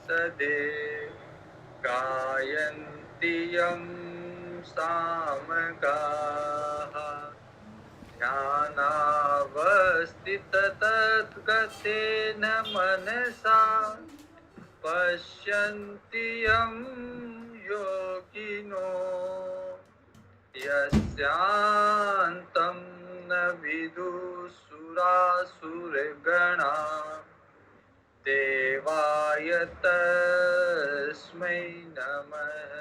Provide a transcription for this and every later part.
सदे गायन्ति यं सामगाः ध्यानावस्थिततद्गतेन मनसा पश्यन्ति यं योगिनो यस्यान्तं न विदुसुरासुरगणा देवाय तस्मै नमः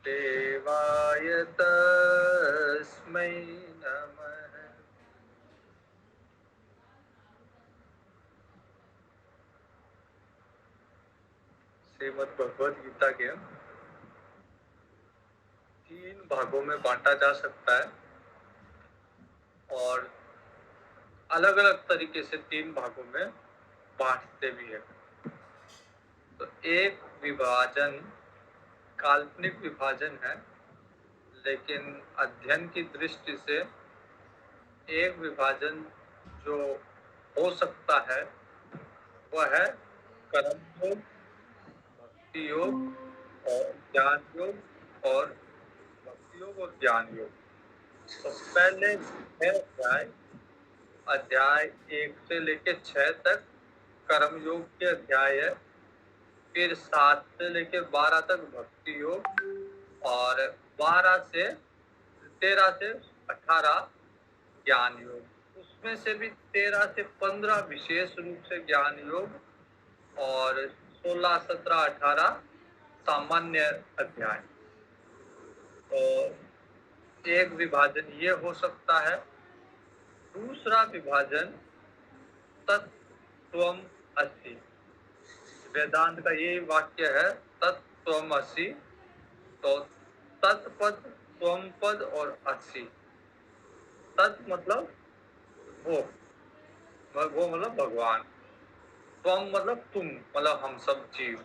देवाय तस्मै नमः। श्रीमद् भगवद गीता के 3 भागों में बांटा जा सकता है और अलग-अलग तरीके से 3 भागों में बांटते भी हैं। तो एक विभाजन काल्पनिक विभाजन है, लेकिन अध्ययन की दृष्टि से एक विभाजन जो हो सकता है वह है कर्म योग, भक्ति योग और ज्ञान योग और भक्ति योग और ज्ञान योग। तो पहले 6 अध्याय 1 से लेकर 6 तक कर्म योग के अध्याय है, फिर 7 से लेकर 12 तक भक्ति योग और 13 से 18 ज्ञान योग। उसमें से भी 13 से 15 विशेष रूप से ज्ञान योग और 16, 17, 18 सामान्य अध्याय। तो एक विभाजन ये हो सकता है। दूसरा विभाजन तत्त्वम असि। वेदांत का यही वाक्य है, तत्त्वम असि। तो तत्पद, त्वम पद और असि। तत् मतलब वो मतलब भगवान, त्वम मतलब तुम, मतलब हम सब जीव,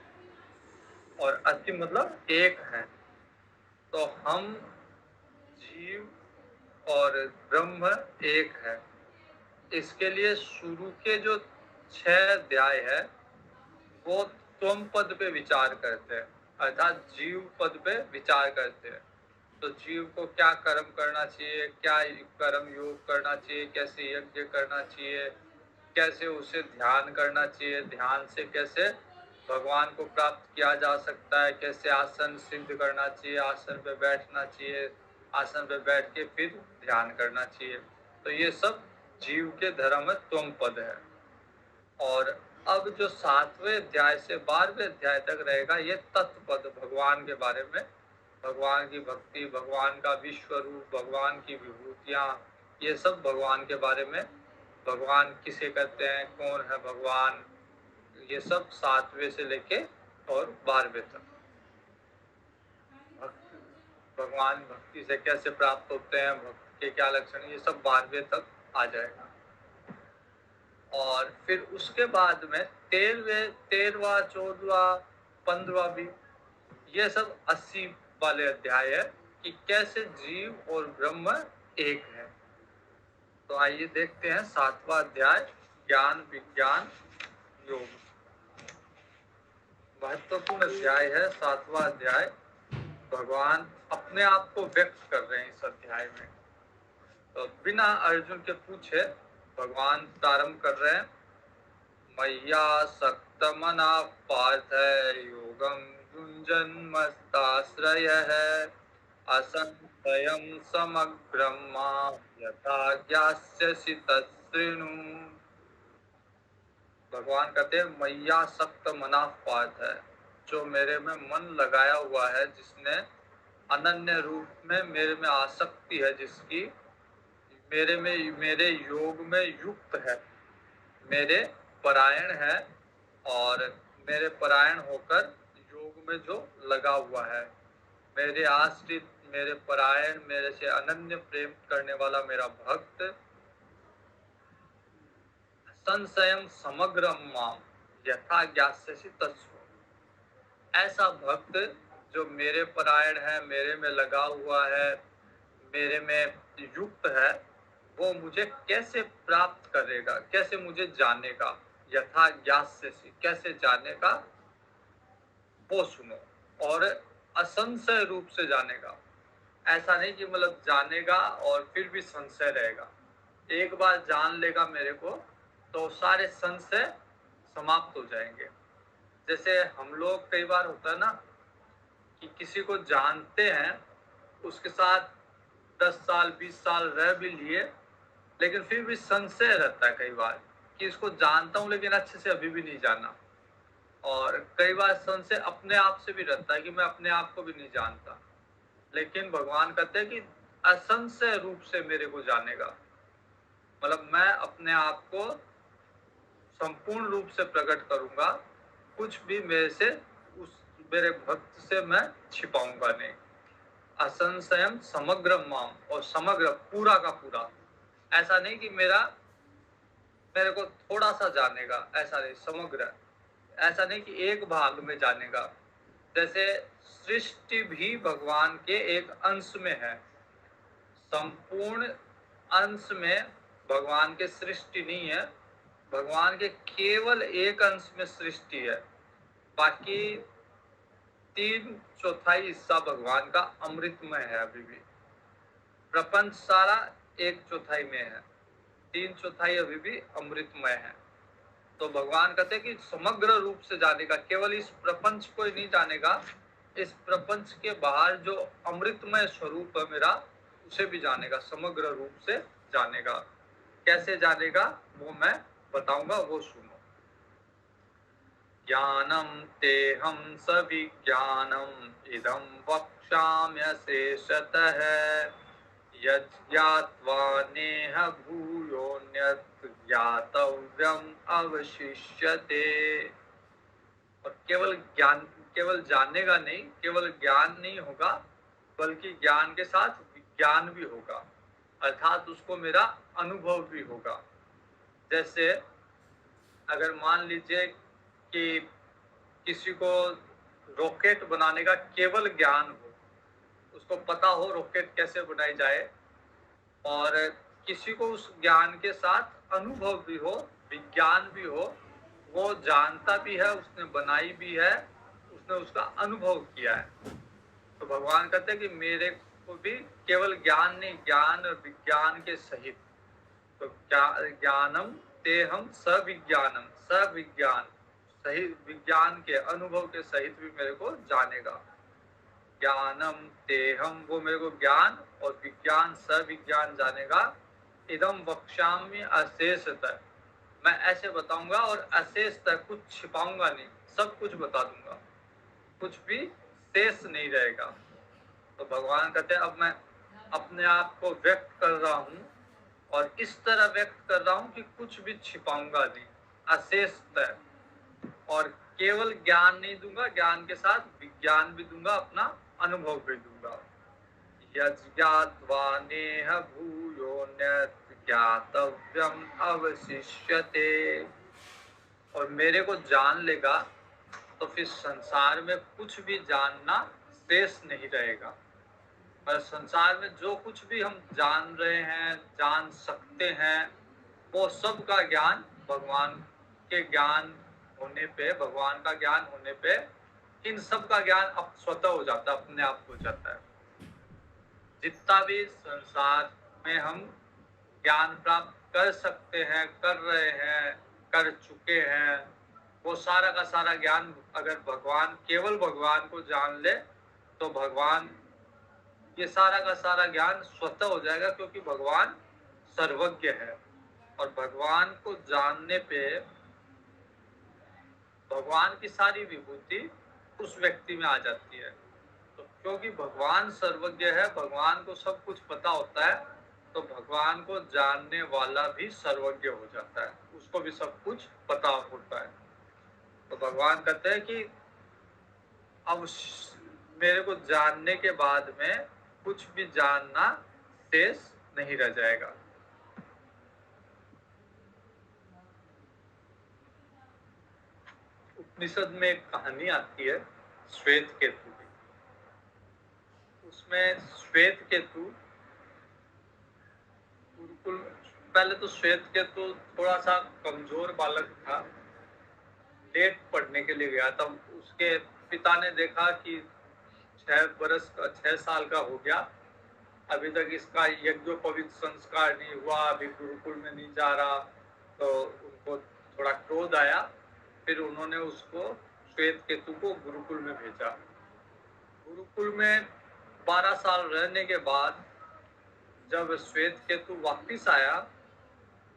और असि मतलब एक है। तो हम जीव और ब्रह्म एक है। इसके लिए शुरू के जो 6 अध्याय है वो त्वम पद पे विचार करते हैं, अर्थात जीव पद पे विचार करते हैं। तो जीव को क्या कर्म करना चाहिए, क्या कर्म योग करना चाहिए, कैसे यज्ञ करना चाहिए, कैसे उसे ध्यान करना चाहिए, ध्यान से कैसे भगवान को प्राप्त किया जा सकता है, कैसे आसन सिद्ध करना चाहिए, आसन पे बैठना चाहिए, आसन पे बैठ के फिर ध्यान करना चाहिए। तो ये सब जीव के धर्म में त्वम पद है। और अब जो 7वें अध्याय से 12वें अध्याय तक रहेगा ये तत्पद, भगवान के बारे में, भगवान की भक्ति, भगवान का विश्व रूप, भगवान की विभूतियाँ, ये सब भगवान के बारे में, भगवान किसे कहते हैं, कौन है भगवान, ये सब 7वें से लेके और 12वें तक। भगवान भक्ति से कैसे प्राप्त होते हैं, भक्ति के क्या लक्षण, ये सब 12वें तक आ जाएगा। और फिर उसके बाद में 13वां, 14वां, 15वां भी, ये सब 80 वाले अध्याय है कि कैसे जीव और ब्रह्म एक है। तो आइए देखते हैं 7वां अध्याय, ज्ञान विज्ञान योग। महत्वपूर्ण अध्याय है 7वां अध्याय। भगवान अपने आप को व्यक्त कर रहे हैं इस अध्याय में। तो बिना अर्जुन के पूछे भगवान प्रारंभ कर रहे हैं। मय्या सक्तमना पार्थ योगम युञ्जन्मस्ताश्रयः असंशयं समग्रं मां यथा ज्ञास्यसि तच्छृणु। भगवान कहते हैं मय्या सक्त मना पार्थ है, जो मेरे में मन लगाया हुआ है, जिसने अनन्य रूप में मेरे में आसक्ति है, जिसकी मेरे योग में युक्त है, मेरे परायण है और मेरे परायण होकर योग में जो लगा हुआ है, मेरे आश्रित, मेरे परायण, मेरे से अनन्य प्रेम करने वाला मेरा भक्त, संशयम समग्रम माम यथा ज्ञास्यसि तस्व। ऐसा भक्त जो मेरे परायण है, मेरे में लगा हुआ है, मेरे में युक्त है, वो मुझे कैसे प्राप्त करेगा, कैसे मुझे जानेगा। यथा ज्ञास्यसि, कैसे जानेगा वो सुनो, और असंशय रूप से जानेगा। ऐसा नहीं कि मतलब जानेगा और फिर भी संशय रहेगा। एक बार जान लेगा मेरे को तो सारे संशय समाप्त हो जाएंगे। जैसे हम लोग कई बार होता है ना कि किसी को जानते हैं, उसके साथ 10 साल 20 साल रह भी लिए, लेकिन फिर भी संशय रहता है कई बार कि इसको जानता हूँ लेकिन अच्छे से अभी भी नहीं जाना। और कई बार संशय अपने आप से भी रहता है कि मैं अपने आप को भी नहीं जानता। लेकिन भगवान कहते हैं कि असंशय रूप से मेरे को जानेगा, मतलब मैं अपने आप को संपूर्ण रूप से प्रकट करूंगा, कुछ भी मेरे से उस मेरे भक्त से मैं छिपाऊंगा नहीं। असंशयम समग्र माम, और समग्र पूरा का पूरा, ऐसा नहीं कि मेरे को थोड़ा सा जानेगा, ऐसा नहीं, समग्र, ऐसा नहीं कि एक भाग में जानेगा। जैसे सृष्टि भी भगवान के एक अंश में है, संपूर्ण अंश में भगवान के सृष्टि नहीं है, भगवान के केवल एक अंश में सृष्टि है। बाकी 3/4 हिस्सा भगवान का अमृतमय है। अभी भी प्रपंच सारा 1/4 में है, 3/4 अभी भी अमृतमय है। तो भगवान कहते हैं कि समग्र रूप से जानेगा, केवल इस प्रपंच को ही नहीं जानेगा, इस प्रपंच के बाहर जो अमृतमय स्वरूप है मेरा, उसे भी जानेगा, समग्र रूप से जानेगा। कैसे जानेगा वो मैं बताऊंगा, वो सुनो। ज्ञानम तेहम सविज्ञानम इदं वक्ष्याम्यशेषतः यज्ञात्वा नेह भूयोऽन्यत् ज्ञातव्यम् अवशिष्यते। और केवल जानेगा नहीं, केवल ज्ञान नहीं होगा, बल्कि ज्ञान के साथ विज्ञान भी होगा, अर्थात उसको मेरा अनुभव भी होगा। जैसे अगर मान लीजिए कि किसी को रॉकेट बनाने का केवल ज्ञान हो, उसको पता हो रॉकेट कैसे बनाई जाए, और किसी को उस ज्ञान के साथ अनुभव भी हो, विज्ञान भी हो, वो जानता भी है, उसने बनाई भी है, उसने उसका अनुभव किया है, तो भगवान कहते हैं कि मेरे को भी केवल ज्ञान नहीं, ज्ञान और विज्ञान के सहित, तो ज्ञानम तेहम सविज्ञानम, सविज्ञान सही विज्ञान के अनुभव के सहित भी मेरे को जानेगा। ज्ञानम तेहम, वो मेरे को ज्ञान और विज्ञान सविज्ञान जानेगा। इदम वक्ष्यामि अशेषतः, मैं ऐसे बताऊंगा और अशेषतः, कुछ छिपाऊंगा नहीं, सब कुछ बता दूंगा, कुछ भी शेष नहीं रहेगा। तो भगवान कहते हैं अब मैं अपने आप को व्यक्त कर रहा हूँ, और इस तरह व्यक्त कर रहा हूँ कि कुछ भी छिपाऊंगा नहीं, अशेषतः। और केवल ज्ञान नहीं दूंगा, ज्ञान के साथ विज्ञान भी दूंगा, अपना अनुभव भी दूंगा। यज्ञात्वा नेह भूयोऽन्यत् ज्ञातव्यम् अवशिष्यते। और मेरे को जान लेगा तो फिर संसार में कुछ भी जानना शेष नहीं रहेगा। पर संसार में जो कुछ भी हम जान रहे हैं, जान सकते हैं, वो सब का ज्ञान भगवान के ज्ञान होने पे, भगवान का ज्ञान होने पे इन सब का ज्ञान अब स्वतः हो जाता है, अपने आप हो जाता है। जितना भी संसार में हम ज्ञान प्राप्त कर सकते हैं, कर रहे हैं, कर चुके हैं, वो सारा का सारा ज्ञान अगर भगवान, केवल भगवान को जान ले तो भगवान, ये सारा का सारा ज्ञान स्वतः हो जाएगा, क्योंकि भगवान सर्वज्ञ है। और भगवान को जानने पे भगवान की सारी विभूति उस व्यक्ति में आ जाती है। तो क्योंकि भगवान सर्वज्ञ है, भगवान को सब कुछ पता होता है, तो भगवान को जानने वाला भी सर्वज्ञ हो जाता है, उसको भी सब कुछ पता होता है। तो भगवान कहते हैं कि अब मेरे को जानने के बाद में कुछ भी जानना शेष नहीं रह जाएगा। उपनिषद में एक कहानी आती है श्वेत केतु की। उसमें श्वेत केतु गुरुकुल पहले तो श्वेत केतु थोड़ा सा कमजोर बालक था, लेट पढ़ने के लिए गया था। उसके पिता ने देखा कि 6 साल का हो गया, अभी तक इसका यज्ञोपवीत संस्कार नहीं हुआ, अभी गुरुकुल में नहीं जा रहा, तो उनको थोड़ा क्रोध आया। फिर उन्होंने उसको श्वेत केतु को गुरुकुल में भेजा। गुरुकुल में 12 साल रहने के बाद जब श्वेत केतु वापिस आया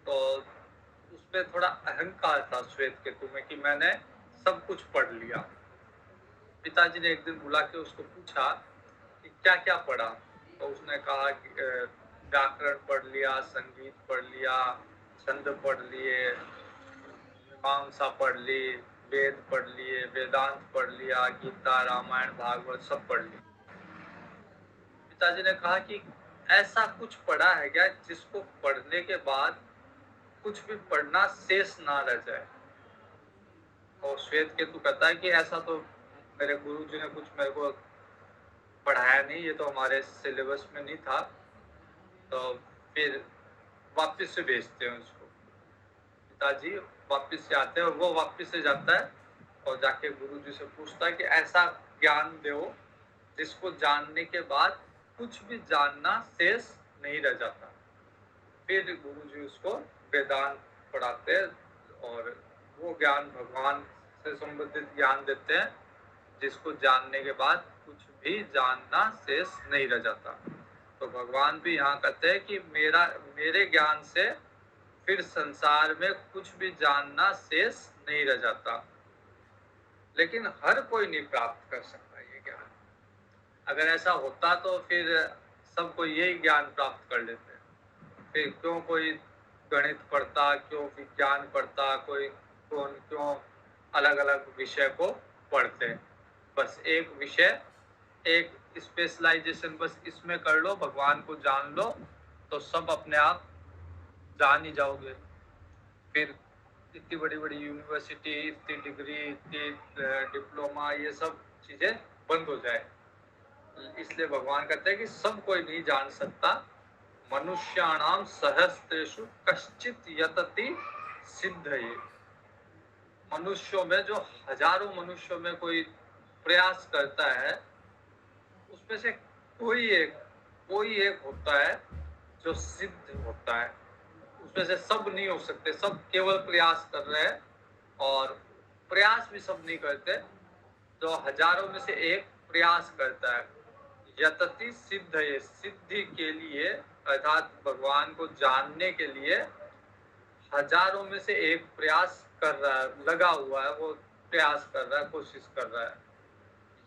तो उसमें थोड़ा अहंकार था श्वेत केतु में कि मैंने सब कुछ पढ़ लिया। पिताजी ने एक दिन बुला के उसको पूछा कि क्या क्या पढ़ा, तो उसने कहा कि व्याकरण पढ़ लिया, संगीत पढ़ लिया, छंद पढ़ लिए, मीमांसा पढ़ ली, वेद पढ़ लिए, वेदांत पढ़ लिया, गीता, रामायण, भागवत सब पढ़ लिया। पिताजी ने कहा कि ऐसा कुछ पढ़ा है क्या जिसको पढ़ने के बाद कुछ भी पढ़ना शेष ना रह जाए? और श्वेत केतु कहता है कि ऐसा तो मेरे गुरुजी ने कुछ मेरे को पढ़ाया नहीं, ये तो हमारे सिलेबस में नहीं था। तो फिर वापस से भेजते हैं उसको। पिताजी वापस से आते हैं और वो वापस से जाता है और जाके गुरुजी से पूछता है कि ऐसा ज्ञान दो जिसको जानने के बाद कुछ भी जानना शेष नहीं रह जाता। फिर गुरुजी उसको वेदांत पढ़ाते हैं और वो ज्ञान भगवान से संबंधित ज्ञान देते हैं जिसको जानने के बाद कुछ भी जानना शेष नहीं रह जाता। तो भगवान भी यहाँ कहते हैं कि मेरे ज्ञान से फिर संसार में कुछ भी जानना शेष नहीं रह जाता। लेकिन हर कोई नहीं प्राप्त कर सकता ये ज्ञान। अगर ऐसा होता तो फिर सबको यही ज्ञान प्राप्त कर लेते। फिर क्यों कोई गणित पढ़ता, क्यों विज्ञान पढ़ता, क्यों अलग अलग विषय को पढ़ते। बस एक विषय, एक स्पेशलाइजेशन बस इसमें कर लो, भगवान को जान लो तो सब अपने आप जान ही जाओगे। फिर इतनी बड़ी बड़ी यूनिवर्सिटी, इतनी डिग्री, इतनी डिप्लोमा, ये सब चीजें बंद हो जाए। इसलिए भगवान कहते हैं कि सब कोई नहीं जान सकता। मनुष्याणाम सहस्रेषु कश्चित यतति सिद्धये। मनुष्यों में जो हजारों मनुष्यों में कोई प्रयास करता है, उसमें से कोई एक होता है जो सिद्ध होता है। उसमें से सब नहीं हो सकते, सब केवल प्रयास कर रहे हैं और प्रयास भी सब नहीं करते। जो हजारों में से एक प्रयास करता है, यतति सिद्धये, सिद्धि के लिए अर्थात भगवान को जानने के लिए हजारों में से एक प्रयास कर रहा है, लगा हुआ है, वो प्रयास कर रहा है, कोशिश कर रहा है।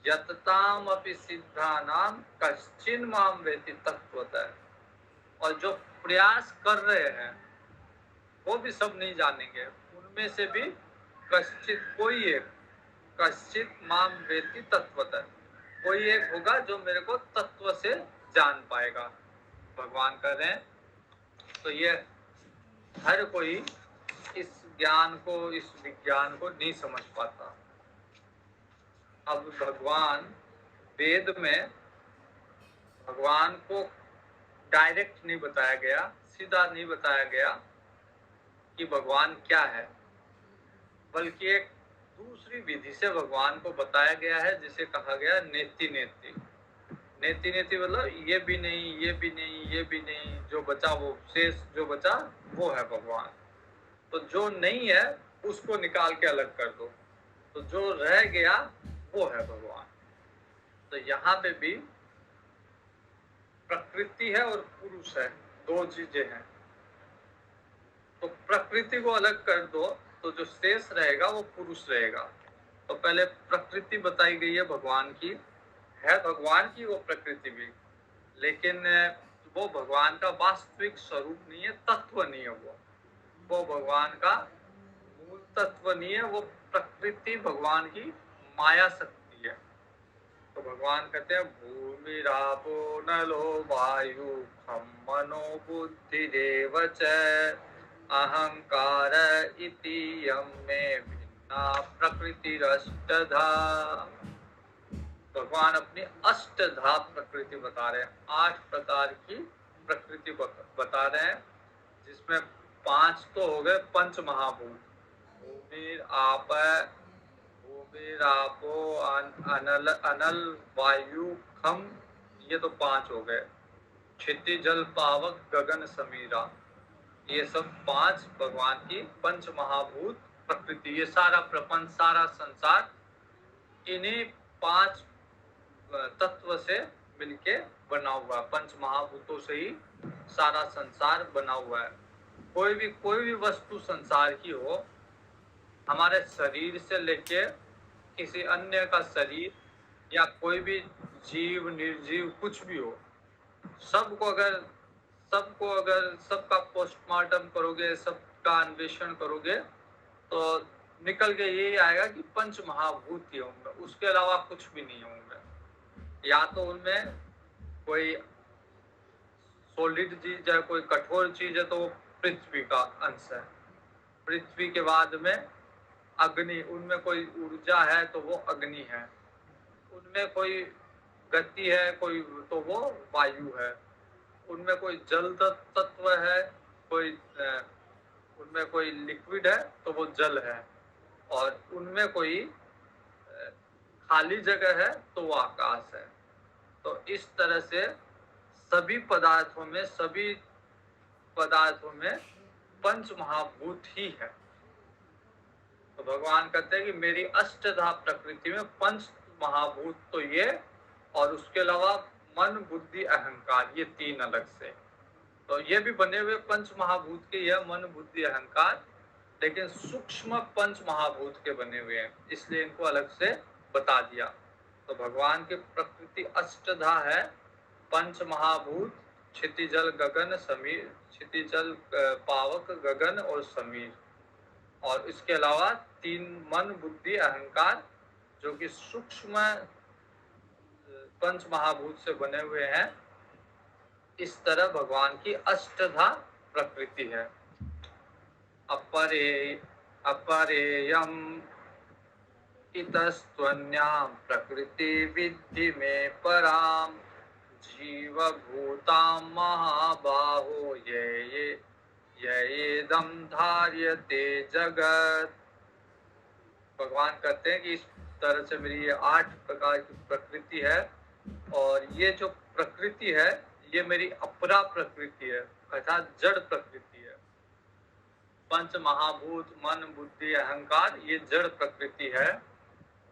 यतताम अपि सिद्धानाम कश्चिन माम वेति तत्वतः। और जो प्रयास कर रहे हैं वो भी सब नहीं जानेंगे, उनमें से भी कश्चित माम वेति तत्वतः, कोई एक होगा जो मेरे को तत्व से जान पाएगा। भगवान कह रहे हैं तो ये हर कोई इस ज्ञान को, इस विज्ञान को नहीं समझ पाता। अब भगवान वेद में भगवान को डायरेक्ट नहीं बताया गया, सीधा नहीं बताया गया कि भगवान क्या है, बल्कि एक दूसरी विधि से भगवान को बताया गया है, जिसे कहा गया नेति नेति। नेति नेति मतलब ये भी नहीं, ये भी नहीं, ये भी नहीं, जो बचा वो शेष जो बचा वो है भगवान। तो जो नहीं है उसको निकाल के अलग कर दो, तो जो रह गया वो है भगवान। तो यहाँ पे भी प्रकृति है और पुरुष है, दो चीजें हैं। तो प्रकृति को अलग कर दो तो जो शेष रहेगा वो पुरुष रहेगा। तो पहले प्रकृति बताई गई है भगवान की, है भगवान की वो प्रकृति भी, लेकिन वो भगवान का वास्तविक स्वरूप नहीं है, तत्व नहीं है। वो भगवान का मूल तत्व नहीं है, वो प्रकृति भगवान की माया शक्ति है। तो भगवान कहते हैं भूमि रापो नलो वायु खम मनो बुद्धि देव च अहंकार इति यम में भिन्ना प्रकृतिरष्टधा। भगवान अपनी अष्टधा प्रकृति बता रहे हैं, 8 प्रकार की प्रकृति बता रहे हैं। जिसमें 5 तो हो गए पंच महाभूत, भूमि आप भूमि आपो अनल अनल वायु खम, ये तो 5 हो गए। क्षिति जल पावक गगन समीरा, ये सब 5 भगवान की पंच महाभूत प्रकृति, ये सारा प्रपंच सारा संसार इन्हीं 5 तत्व से मिलके बना हुआ है। पंच महाभूतों से ही सारा संसार बना हुआ है। कोई भी वस्तु संसार की हो, हमारे शरीर से लेके किसी अन्य का शरीर या कोई भी जीव निर्जीव कुछ भी हो, सबको अगर सबका पोस्टमार्टम करोगे, सबका अन्वेषण करोगे, तो निकल के यही आएगा कि पंच महाभूत ही होंगे, उसके अलावा कुछ भी नहीं होंगे। या तो उनमें कोई सॉलिड चीज है, कोई कठोर चीज है, तो वो पृथ्वी का अंश है। पृथ्वी के बाद में अग्नि, उनमें कोई ऊर्जा है तो वो अग्नि है। उनमें कोई गति है कोई, तो वो वायु है। उनमें कोई जल तत्व है, कोई उनमें कोई लिक्विड है तो वो जल है, और उनमें कोई खाली जगह है तो वो आकाश है। तो इस तरह से सभी पदार्थों में पंच महाभूत ही है। तो भगवान कहते हैं कि मेरी अष्टधा प्रकृति में पंच महाभूत तो ये, और उसके अलावा मन बुद्धि अहंकार, ये 3 अलग से। तो ये भी बने हुए पंच महाभूत के, यह मन बुद्धि अहंकार, लेकिन सूक्ष्म पंच महाभूत के बने हुए हैं, इसलिए इनको अलग से बता दिया। तो भगवान की प्रकृति अष्टधा है, पंच महाभूत, क्षितिजल गगन समीर, क्षितिजल पावक गगन और समीर, और इसके अलावा 3 मन बुद्धि अहंकार, जो कि सूक्ष्म पंच महाभूत से बने हुए हैं। इस तरह भगवान की अष्टधा प्रकृति है। अपरेयम इतस्त्वन्यां प्रकृति विद्धि में पराम, जीवभूतां महाबाहो येदं धार्यते जगत। भगवान कहते हैं कि इस तरह से मेरी ये 8 प्रकार की प्रकृति है, और ये जो प्रकृति है ये मेरी अपरा प्रकृति है, अर्थात जड़ प्रकृति है। पंच महाभूत मन बुद्धि अहंकार ये जड़ प्रकृति है,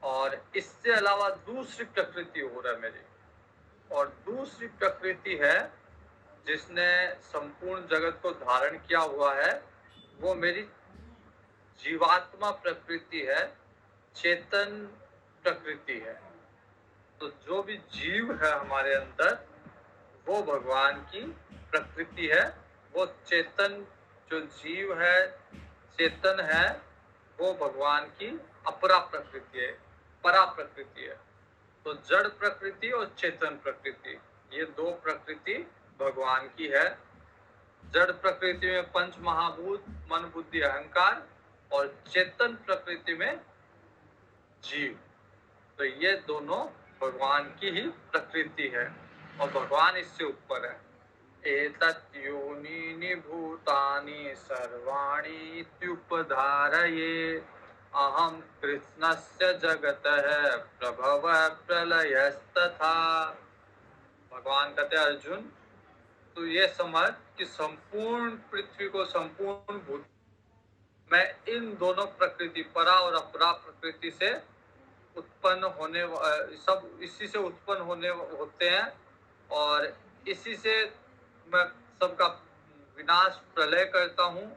और इससे अलावा दूसरी प्रकृति हो रहा है मेरी, और दूसरी प्रकृति है जिसने संपूर्ण जगत को धारण किया हुआ है, वो मेरी जीवात्मा प्रकृति है, चेतन प्रकृति है। तो जो भी जीव है हमारे अंदर, वो भगवान की प्रकृति है। वो चेतन जो जीव है, चेतन है, वो भगवान की अपरा प्रकृति है, परा प्रकृति है। तो जड़ प्रकृति और चेतन प्रकृति, ये 2 प्रकृति भगवान की है। जड़ प्रकृति में पंच महाभूत मन बुद्धि अहंकार, और चेतन प्रकृति में जीव। तो ये दोनों भगवान की ही प्रकृति है, और भगवान इससे ऊपर है। एतत् योनीनि भूतानि सर्वाणि इत्युपधारये, अहम कृष्णस्य जगतः प्रभवः प्रलयस्तथा। भगवान कहते हैं अर्जुन, तो ये समझ कि संपूर्ण पृथ्वी को, संपूर्ण भूत, मैं इन दोनों प्रकृति परा और अपरा प्रकृति से उत्पन्न होने, सब इसी से उत्पन्न होते हैं, और इसी से मैं सबका विनाश प्रलय करता हूँ,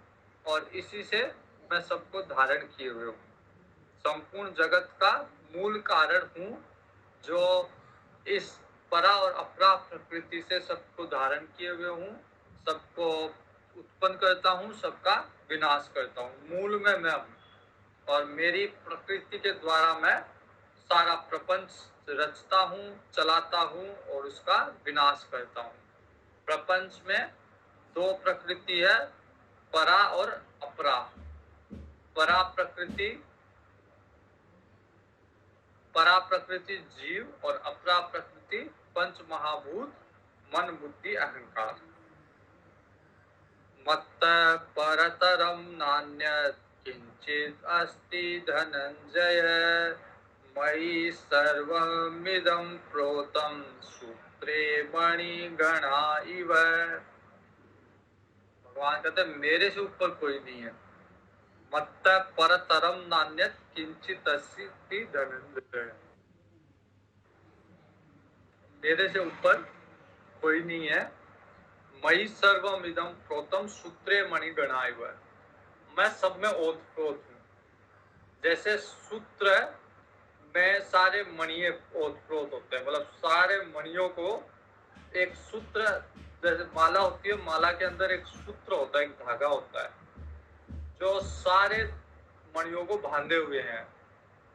और इसी से मैं सबको धारण किए हुए हूँ। संपूर्ण जगत का मूल कारण हूँ, जो इस परा और अपरा प्रकृति से सबको धारण किए हुए हूँ, सबको उत्पन्न करता हूँ, सबका विनाश करता हूँ। मूल में मैं हूँ, और मेरी प्रकृति के द्वारा मैं सारा प्रपंच रचता हूँ, चलाता हूँ, और उसका विनाश करता हूँ। प्रपंच में 2 प्रकृति है, परा और अपरा। परा प्रकृति जीव, और अपरा प्रकृति पंच महाभूत मन बुद्धि अहंकार। मत्तः परतरं नान्यत् किंचित् अस्ति धनंजय मयि सर्वमिदं प्रोतं सूत्रे मणिगणा इव। भगवान कहते मेरे से ऊपर कोई नहीं है। मत्तः परतरम नान्यत् किंचित् अस्ति धनंजय, मेरे से ऊपर कोई नहीं है। मयि सर्वम इदम प्रोतम सूत्रे मणिगणा इव, मैं सब में ओतप्रोत हूँ। जैसे सूत्र में सारे मणिये ओतप्रोत होते हैं, मतलब सारे मणियों को एक सूत्र, जैसे माला होती है, माला के अंदर एक सूत्र होता है, एक धागा होता है जो सारे मणियों को बांधे हुए हैं।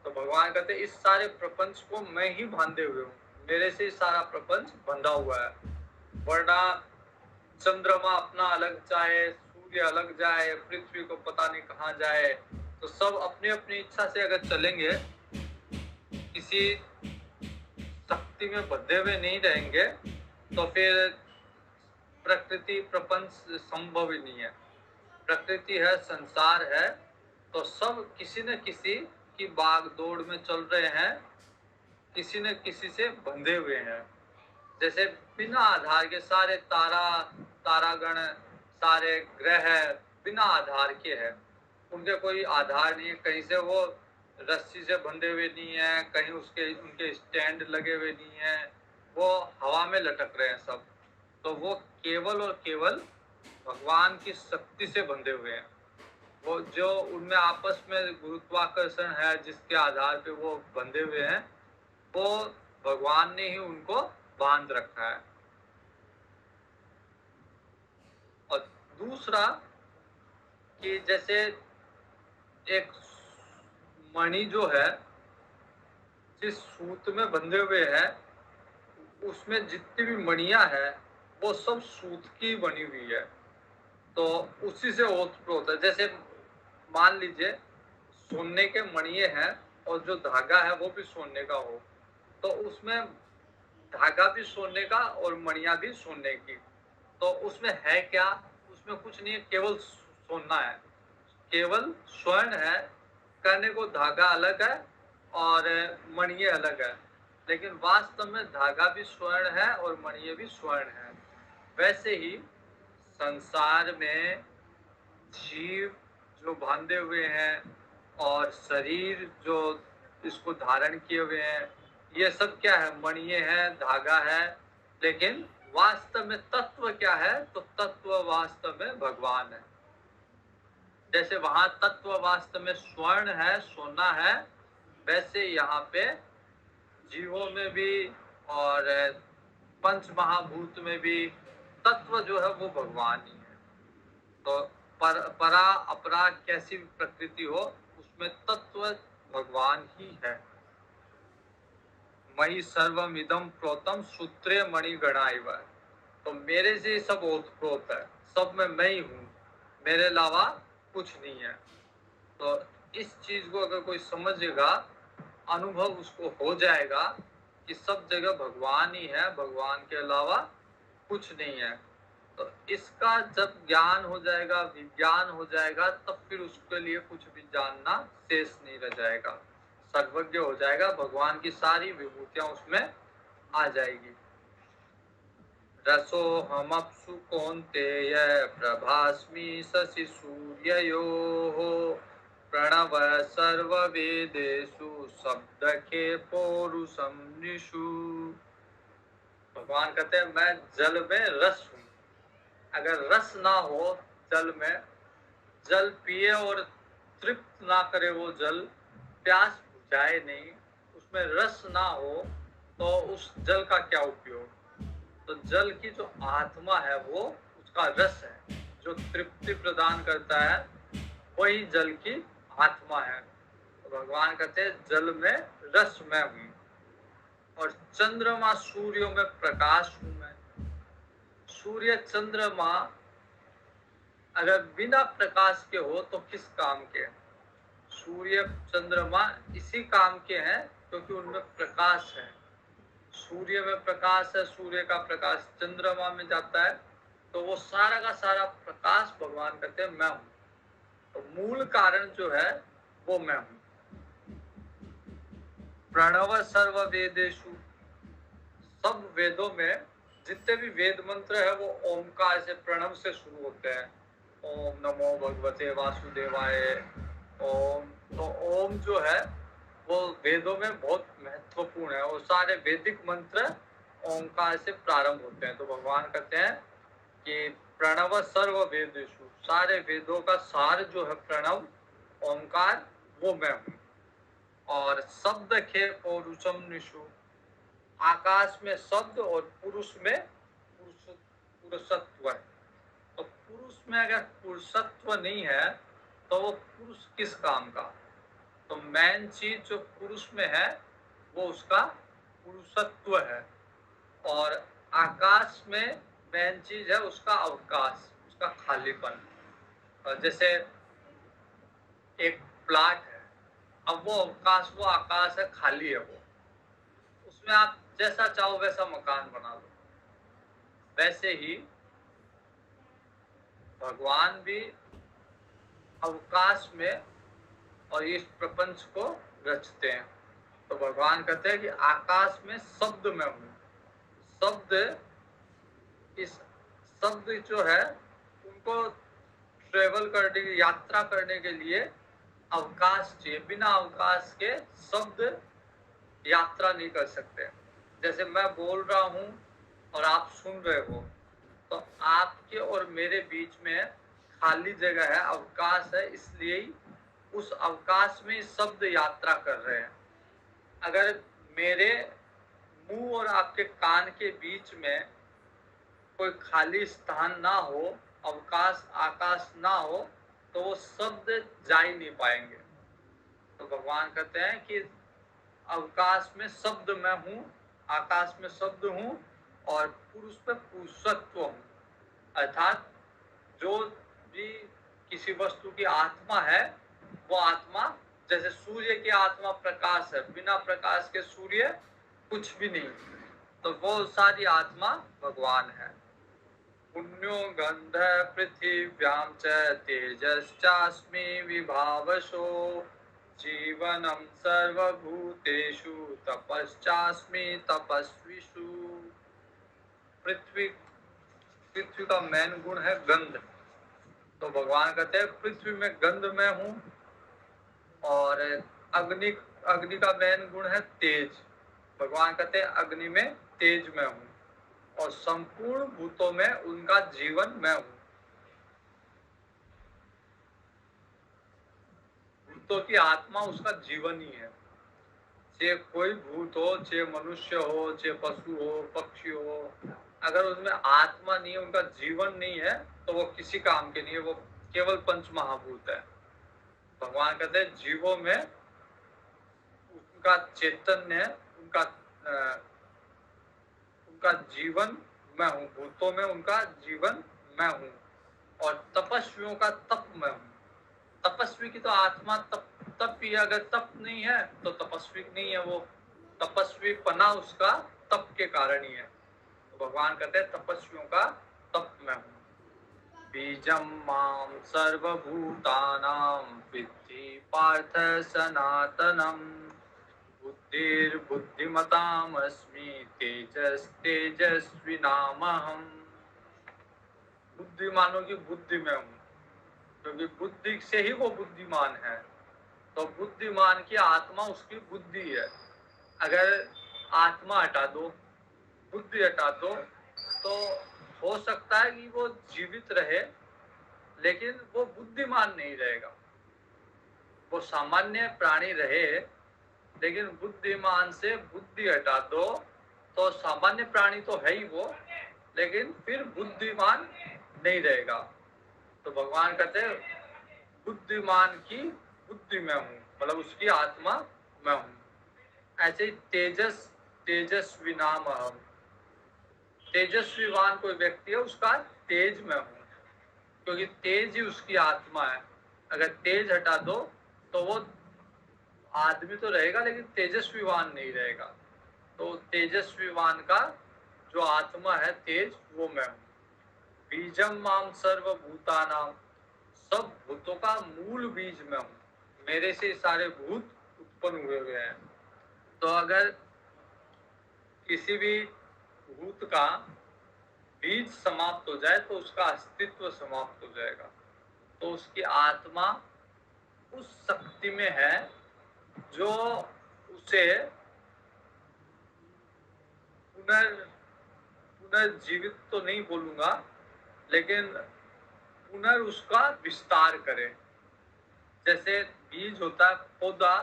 तो भगवान कहते इस सारे प्रपंच को मैं ही बांधे हुए हूँ, मेरे से सारा प्रपंच बंधा हुआ है। वरना चंद्रमा अपना अलग जाए, सूर्य अलग जाए, पृथ्वी को पता नहीं कहाँ जाए, तो सब अपनी अपनी इच्छा से अगर चलेंगे, किसी शक्ति में बंधे हुए नहीं रहेंगे, तो फिर प्रकृति प्रपंच संभव ही नहीं है। प्रकृति है, संसार है, तो सब किसी न किसी की भाग दौड़ में चल रहे हैं, किसी न किसी से बंधे हुए हैं। जैसे बिना आधार के सारे तारागण, सारे ग्रह बिना आधार के हैं, उनके कोई आधार नहीं है, कहीं से वो रस्सी से बंधे हुए नहीं है, कहीं उनके स्टैंड लगे हुए नहीं है, वो हवा में लटक रहे हैं सब। तो वो केवल और केवल भगवान की शक्ति से बंधे हुए हैं। वो जो उनमें आपस में गुरुत्वाकर्षण है, जिसके आधार पे वो बंधे हुए हैं, वो भगवान ने ही उनको बांध रखा है। और दूसरा कि जैसे एक मणि जो है, जिस सूत में बंधे हुए है, उसमें जितनी भी मणियां है वो सब सूत की बनी हुई है, तो उसी से ओतप्रोत है। जैसे मान लीजिए सोने के मणिये हैं और जो धागा है वो भी सोने का हो, तो उसमें धागा भी सोने का और मणियां भी सोने की, तो उसमें है क्या? उसमें कुछ नहीं है, केवल सोना है, केवल स्वर्ण है। कहने को धागा अलग है और मणिये अलग है, लेकिन वास्तव में धागा भी स्वर्ण है और मणिये भी स्वर्ण है। वैसे ही संसार में जीव जो बांधे हुए हैं और शरीर जो इसको धारण किए हुए हैं, ये सब क्या है? मणिये है, धागा है। लेकिन वास्तव में तत्व क्या है? तो तत्व वास्तव में भगवान है। जैसे वहां तत्व वास्तव में स्वर्ण है, सोना है, वैसे यहाँ पे जीवों में भी और पंच महाभूत में भी तत्व जो है वो भगवान ही है। तो परा अपरा कैसी भी प्रकृति हो, उसमें तत्व भगवान ही है। मयि सर्वमिदं प्रोतम सूत्रे मणिगणा इव, तो मेरे से सब ओतप्रोत है, सब में मैं ही हूँ, मेरे अलावा कुछ नहीं है। तो इस चीज को अगर कोई समझेगा, अनुभव उसको हो जाएगा कि सब जगह भगवान ही है, भगवान के अलावा कुछ नहीं है। तो इसका जब ज्ञान हो जाएगा, विज्ञान हो जाएगा, तब फिर उसके लिए कुछ भी जानना शेष नहीं रह जाएगा, सर्वज्ञ हो जाएगा, भगवान की सारी विभूतियां उसमें आ जाएगी। रसो हमअप्सु कौन्तेय प्रभास्मि शशि सूर्ययोः प्रणव सर्ववेदेषु शब्दखे पौरुषं निषु। भगवान कहते हैं मैं जल में रस हूँ। अगर रस ना हो जल में, जल पिए और तृप्त ना करे वो जल, प्यास बुझाए नहीं, उसमें रस ना हो, तो उस जल का क्या उपयोग? तो जल की जो आत्मा है वो उसका रस है, जो तृप्ति प्रदान करता है, वही जल की आत्मा है। तो भगवान कहते हैं जल में रस मैं हूँ, और चंद्रमा सूर्यों में प्रकाश हूँ मैं। सूर्य चंद्रमा अगर बिना प्रकाश के हो तो किस काम के? सूर्य चंद्रमा इसी काम के हैं क्योंकि उनमें प्रकाश है। सूर्य में प्रकाश है, सूर्य का प्रकाश चंद्रमा में जाता है, तो वो सारा का सारा प्रकाश भगवान कहते हैं मैं हूँ। तो मूल कारण जो है वो मैं हूँ। प्रणव सर्व वेदेषु, सब वेदों में जितने भी वेद मंत्र है वो ओमकार से, प्रणव से शुरू होते हैं। ओम नमो भगवते वासुदेवाय। ओम, तो ओम जो है वो वेदों में बहुत महत्वपूर्ण है और सारे वैदिक मंत्र ओमकार से प्रारंभ होते हैं। तो भगवान कहते हैं कि प्रणव सर्व वेदेषु, सारे वेदों का सार जो है प्रणव ओमकार, वो मैं हूँ। और शब्द खे पौरुषम निशु, आकाश में शब्द और पुरुष में पुरुषत्व है। तो पुरुष में अगर पुरुषत्व नहीं है तो वो पुरुष किस काम का? तो मेन चीज जो पुरुष में है वो उसका पुरुषत्व है। और आकाश में मेन चीज है उसका अवकाश, उसका खालीपन। जैसे एक प्लाट है, अब वो अवकाश, वो आकाश है, खाली है, वो उसमें आप जैसा चाहो वैसा मकान बना लो। वैसे ही भगवान भी अवकाश में और इस प्रपंच को रचते हैं। तो भगवान कहते हैं कि आकाश में शब्द में हूँ। शब्द, इस शब्द जो है उनको ट्रेवल करने की, यात्रा करने के लिए अवकाश चाहिए। बिना अवकाश के शब्द यात्रा नहीं कर सकते। जैसे मैं बोल रहा हूँ और आप सुन रहे हो, तो आपके और मेरे बीच में खाली जगह है, अवकाश है, इसलिए ही उस अवकाश में शब्द यात्रा कर रहे हैं। अगर मेरे मुंह और आपके कान के बीच में कोई खाली स्थान ना हो, अवकाश, आकाश ना हो, तो वो शब्द जा ही नहीं पाएंगे। तो भगवान कहते हैं कि अवकाश में शब्द मैं हूँ, आकाश में शब्द हूँ और पुरुष में पुरुषत्व हूँ। अर्थात जो भी किसी वस्तु की आत्मा है, वो आत्मा जैसे सूर्य की आत्मा प्रकाश है, बिना प्रकाश के सूर्य कुछ भी नहीं, तो वो सारी आत्मा भगवान है। पुण्यो गंध पृथिव्यां च तेजश्चास्मि विभावशो, जीवनम सर्वभूतेषु तपश्चास्मि तपस्विषु। पृथ्वी, पृथ्वी का मेन गुण है गंध। तो भगवान कहते हैं पृथ्वी में गंध में हूँ। और अग्नि, अग्नि का मेन गुण है तेज। भगवान कहते हैं अग्नि में तेज में हूँ। और संपूर्ण भूतों में उनका जीवन मैं हूँ। भूतों की आत्मा उसका जीवन ही है। चाहे कोई भूत हो, चाहे मनुष्य हो, चाहे पशु हो, पक्षी हो, अगर उसमें आत्मा नहीं है, उनका जीवन नहीं है, तो वो किसी काम के नहीं है, वो केवल पंच महाभूत है। भगवान कहते हैं जीवों में उनका चैतन्य, उनका उनका जीवन मैं हूँ, भूतों में उनका जीवन मैं हूँ। और तपस्वियों का तप मैं हूँ। तपस्वी की तो आत्मा तप ही, अगर तप नहीं है तो तपस्वी नहीं है वो। तपस्वी पना उसका तप के कारण ही है। तो भगवान कहते हैं तपस्वियों का तप मैं हूँ। बीजम माम सर्वभूतानां विद्धि पार्थ सनातनम, बुद्धिर्बुद्धिमतामस्मि तेजस्तेजस्विनामहम्। बुद्धिमानों की बुद्धि में हूँ, क्योंकि बुद्धि से ही वो बुद्धिमान है। तो बुद्धिमान की आत्मा उसकी बुद्धि है। अगर आत्मा हटा दो, बुद्धि हटा दो, तो हो सकता है कि वो जीवित रहे लेकिन वो बुद्धिमान नहीं रहेगा। वो सामान्य प्राणी रहे लेकिन बुद्धिमान से बुद्धि हटा दो तो सामान्य प्राणी तो है ही वो, लेकिन फिर बुद्धिमान नहीं रहेगा। तो भगवान कहते हैं बुद्धिमान की बुद्धि में हूँ, मतलब उसकी आत्मा मैं हूँ। ऐसे ही तेजस्वी नाम अहम, तेजस्वीवान कोई व्यक्ति है उसका तेज में हूँ, क्योंकि तेज ही उसकी आत्मा है। अगर तेज हटा दो तो वो आदमी तो रहेगा लेकिन तेजस्वीवान नहीं रहेगा। तो तेजस्वीवान का जो आत्मा है तेज, वो मैं हूँ। बीजम माम सर्वभूतानाम, सब भूतों का मूल बीज मैं हूँ, मेरे से सारे भूत उत्पन्न हुए हैं। तो अगर किसी भी भूत का बीज समाप्त हो जाए तो उसका अस्तित्व समाप्त हो जाएगा। तो उसकी आत्मा उस शक्ति में है जो उसे पुनर्जीवित तो नहीं बोलूंगा, लेकिन उसका विस्तार करे। जैसे बीज होता है पौधा,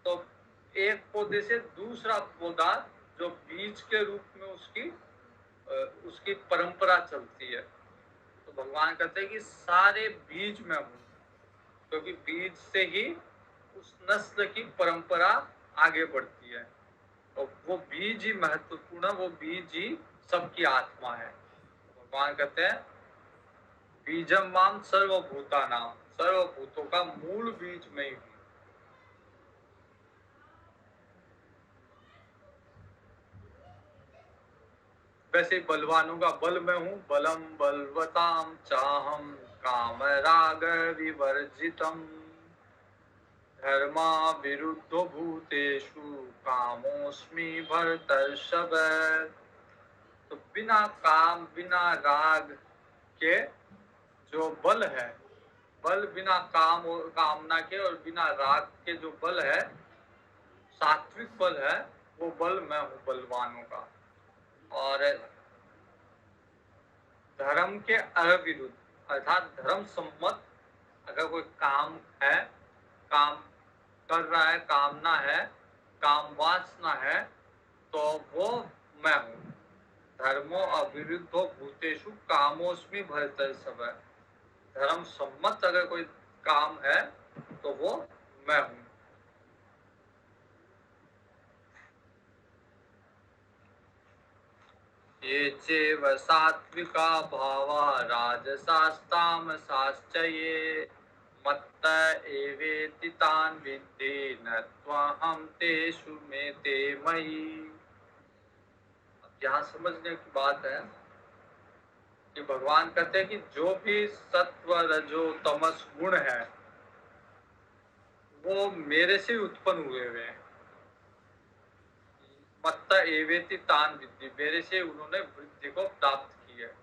तो एक पौधे से दूसरा पौधा जो बीज के रूप में उसकी परंपरा चलती है। तो भगवान कहते हैं कि सारे बीज में हूँ, क्योंकि बीज से ही उस नस्ल की परंपरा आगे बढ़ती है। और वो बीज ही महत्वपूर्ण, वो बीज ही सबकी आत्मा है। भगवान कहते हैं बीजम माम सर्वभूता नाम, सर्वभूतों का मूल बीज में ही हूँ। वैसे बलवानों का बल में हूँ, बलम बलवताम चाहम काम राग विवर्जितम धर्मा विरुद्ध भूतेषु कामोस्मि भरतर्षभ। तो बिना काम बिना राग के जो बल है, बल बिना काम और कामना के और बिना राग के जो बल है, सात्विक बल है, वो बल मैं हूँ बलवानों का। और धर्म के अविरुद्ध, अर्थात धर्म सम्मत अगर कोई काम है, काम कर रहा है, कामना है, काम वासना है, तो वो मैं हूँ। धर्मो अविरुद्धो भूतेषु कामोस्मि भरतर्षभ। धर्म सम्मत अगर कोई काम है तो वो मैं हूँ। ये चैव सात्विका भावा राजसास्तामसाश्च ये मत्त एवेति तान् विद्धि न त्वहं तेषु मे ते मयि। यहाँ समझने की बात है कि भगवान कहते हैं कि जो भी सत्व रजो तमस गुण है वो मेरे से उत्पन्न हुए हैं। मत्ता एवेति तान विद्धि, मेरे से उन्होंने वृद्धि को प्राप्त की है,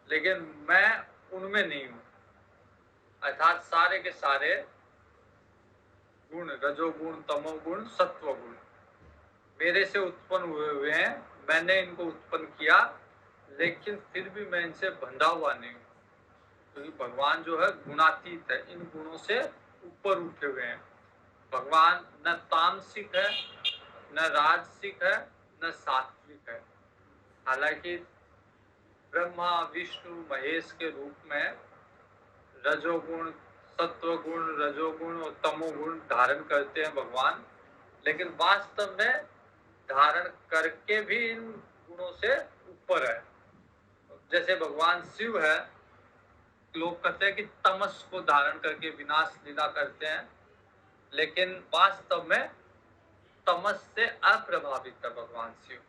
लेकिन मैं उनमें नहीं हूँ। अर्थात सारे के सारे गुण, रजोगुण तमोगुण सत्वगुण मेरे से उत्पन्न हुए हैं, मैंने इनको उत्पन्न किया, लेकिन फिर भी मैं इनसे बंधा हुआ नहीं हूँ, क्योंकि भगवान जो है गुणातीत है, इन गुणों से ऊपर उठे हुए हैं। भगवान न तामसिक है, न राजसिक है, न सात्विक है। हालांकि ब्रह्मा विष्णु महेश के रूप में रजोगुण सत्वगुण रजोगुण और तमोगुण धारण करते हैं भगवान, लेकिन वास्तव में धारण करके भी इन गुणों से ऊपर है। जैसे भगवान शिव है, लोग कहते हैं कि तमस को धारण करके विनाश लीला करते हैं, लेकिन वास्तव में तमस से अप्रभावित है भगवान शिव,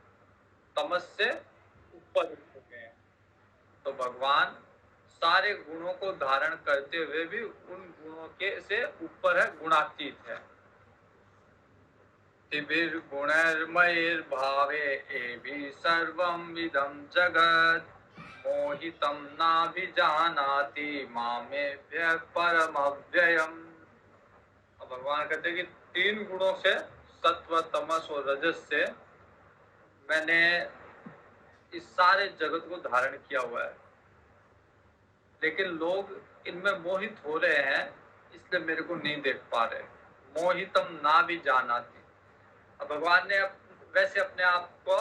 तमस से ऊपर उठ गए हैं। तो भगवान सारे गुणों को धारण करते हुए भी उन गुणों के से ऊपर है, गुणातीत है। गुणैर्मयैर्भावे एवि सर्वं इदं जगत् मोहितं नाभिजानाति मामेभ्यः परमव्ययम्। अब भगवान कहते हैं कि तीन गुणों से, सत्व तमस और रजस से मैंने इस सारे जगत को धारण किया हुआ है, लेकिन लोग इनमें मोहित हो रहे हैं, इसलिए मेरे को नहीं देख पा रहे। मोहितम ना भी जानाती। अब भगवान ने वैसे अपने आप को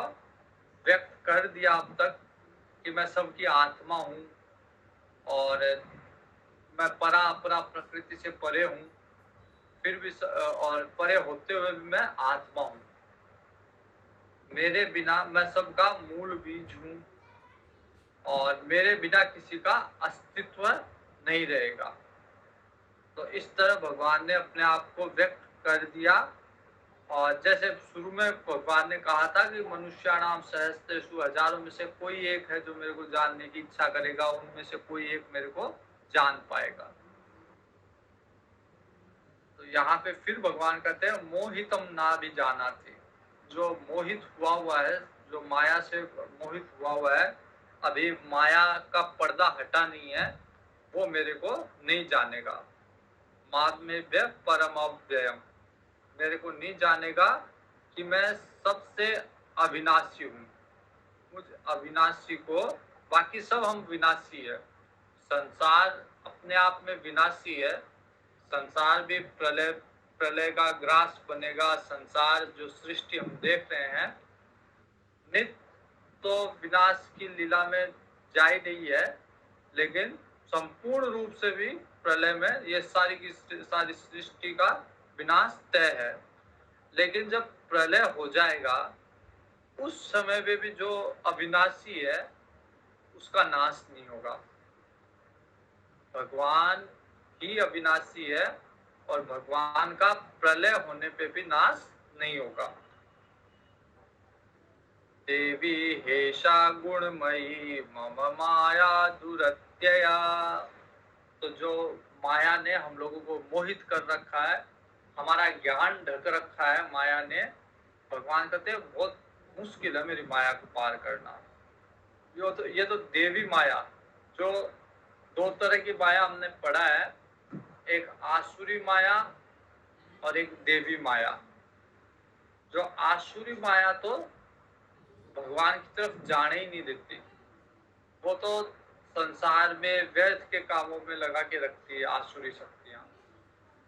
व्यक्त कर दिया अब तक कि मैं सबकी आत्मा हूँ और मैं परा अपरा प्रकृति से परे हूँ, फिर भी और परे होते हुए भी मैं आत्मा हूँ। मेरे बिना मैं सबका मूल बीज हूँ और मेरे बिना किसी का अस्तित्व नहीं रहेगा। तो इस तरह भगवान ने अपने आप को व्यक्त कर दिया और जैसे शुरू में भगवान ने कहा था कि मनुष्याणाम सहस्त्रेषु, हजारों में से कोई एक है जो मेरे को जानने की इच्छा करेगा, उनमें से कोई एक मेरे को जान पाएगा। तो यहाँ पे फिर भगवान कहते हैं मोहितम ना भी जाना थे, जो मोहित हुआ है, जो माया से मोहित हुआ है, अभी माया का पर्दा हटा नहीं है, वो मेरे को नहीं जानेगा। माद में व्यय परम अव्ययम, मेरे को नहीं जानेगा कि मैं सबसे अविनाशी हूँ। मुझ अविनाशी को, बाकी सब हम विनाशी है, संसार अपने आप में विनाशी है, संसार भी प्रलय प्रलय का ग्रास बनेगा। संसार जो सृष्टि हम देख रहे हैं नित्य तो विनाश की लीला में जा ही नहीं है, लेकिन संपूर्ण रूप से भी प्रलय में ये सारी की सारी सृष्टि का विनाश तय है। लेकिन जब प्रलय हो जाएगा उस समय में भी जो अविनाशी है उसका नाश नहीं होगा। भगवान ही अविनाशी है और भगवान का प्रलय होने पे भी नाश नहीं होगा। देवी हेषा गुणमयी मम माया दुरत्यया, तो जो माया ने हम लोगों को मोहित कर रखा है, हमारा ज्ञान ढक रखा है माया ने, भगवान कहते हैं बहुत मुश्किल है मेरी माया को पार करना। ये तो देवी माया, जो दो तरह की माया हमने पढ़ा है, एक आसुरी माया और एक देवी माया। जो आसुरी माया तो भगवान की तरफ जाने ही नहीं देती, वो तो संसार में व्यर्थ के कामों में लगा के रखती है आसुरी शक्तियां।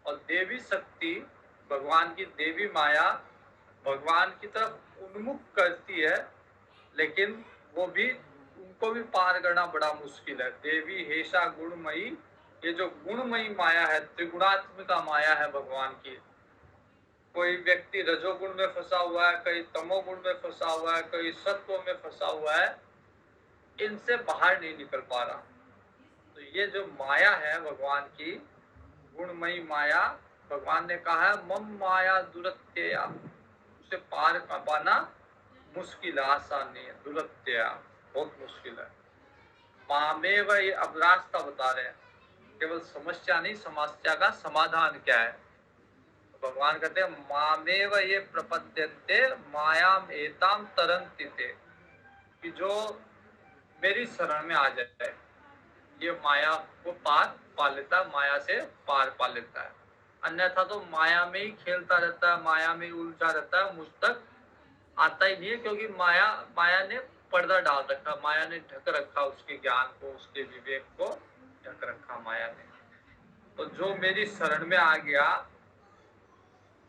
और देवी शक्ति, भगवान की देवी माया भगवान की तरफ उन्मुख करती है, लेकिन वो भी, उनको भी पार करना बड़ा मुश्किल है। देवी हेषा गुणमयी, ये जो गुणमयी माया है, त्रिगुणात्मिका माया है भगवान की। कोई व्यक्ति रजोगुण में फंसा हुआ है, कोई तमोगुण में फंसा हुआ है, कोई सत्व में फंसा हुआ है, इनसे बाहर नहीं निकल पा रहा। तो ये जो माया है भगवान की गुणमयी माया, भगवान ने कहा है मम माया दुरत्यया, उसे पार पाना मुश्किल है, आसान नहीं है। दुरत्यया बहुत मुश्किल है। मामेव, ये अब रास्ता बता रहे हैं, केवल समस्या नहीं, समस्या का समाधान क्या है। तो भगवान कहते हैं मामेव ये प्रपद्यन्ते मायाम एताम तरन्तिते, कि जो मेरी शरण में आ जाए ये माया को पार पा लेता है, माया से पार पा लेता है। अन्यथा तो माया में ही खेलता रहता है, माया में ही उलझा रहता है, मुझ तक आता ही नहीं है, क्योंकि माया ने पर्दा डाल रखा, माया ने ढक रखा उसके ज्ञान को, उसके विवेक को ढक रखा माया ने। तो जो मेरी शरण में आ गया,